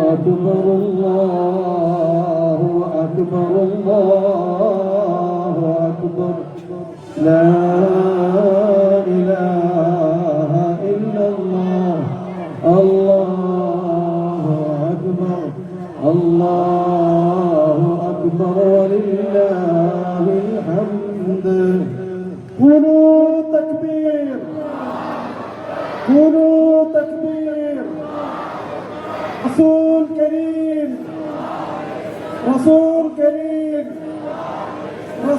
أكبر الله أكبر الله أكبر لا إله إلا الله الله أكبر الله أكبر ولله الحمد قولوا تكبير قولوا تكبير رسول كريم رسول كريم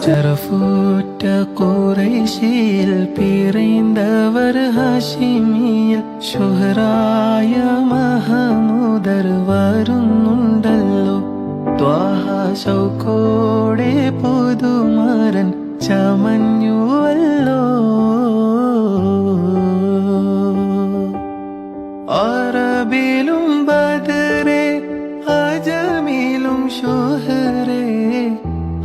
ശറഫുറ്റ ഖുറൈശിൽ പിറந்தവർ ഹാഷിമിൽ ശുഹറായ മഹമൂദർ വരുന്നുണ്ടല്ലോ ത്വാഹ ശൗഖോടെ പുതുമരൻ ചമഞ്ഞുവല്ലോ അറബിലും ബദറെ അജമിലും ശുഹറേ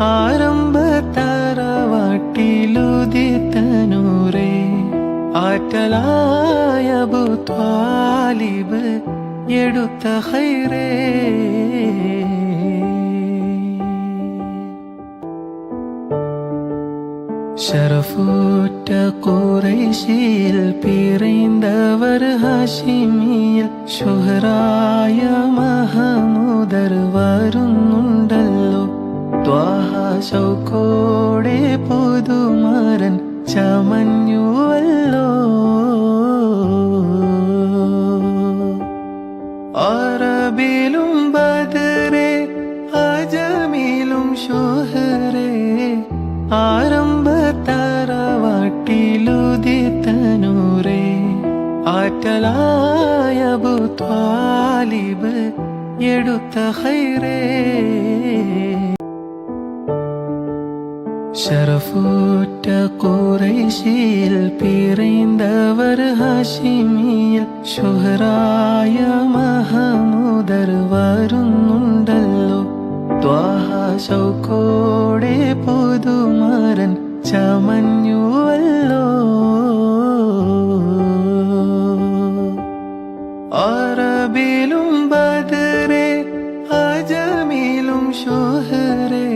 ആരംഭത്തറവാട്ടിലുദിത്തനൂറേ ആറ്റലായ അബൂ ത്വാലിബ് എടുത്ത ഖൈറേ ശറഫുറ്റ ഖുറൈശിൽ പിറந்தവർ ഹാഷിമിൽ ശുഹറായ മഹമൂദർ വരുന്നുണ്ടല്ലോ ത്വാഹ ശൗഖോടെ പുതുമരൻ ചമഞ്ഞുവല്ലോ അറബിലും ബദറെ അജമിലും ശുഹറേ ആരംഭത്തറവാട്ടിലുദിത്തനൂറേ ആറ്റലായ അബൂ ത്വാലിബ് എടുത്ത ഖൈറേ ശറഫുറ്റ ഖുറൈശിൽ പിറந்தവർ ഹാഷിമിൽ ശുഹറായ മഹമൂദർ വരുന്നുണ്ടല്ലോ ത്വാഹ ശൗഖോടെ പുതുമരൻ ചമഞ്ഞുവല്ലോ അറബിലും ബദറെ അജമിലും ശുഹറേ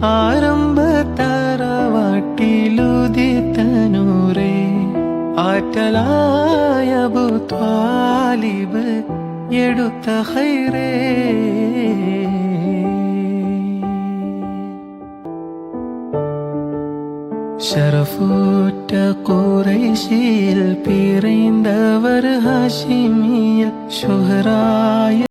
ആരംഭത്തറവാട്ടിലുദിത്തനൂറേ ആറ്റലായ അബൂ ത്വാലിബ് എടുത്ത ഖൈറേ ശറഫുറ്റ ഖുറൈശിൽ പിറந்தവർ ഹാഷിമിൽ ശുഹറായ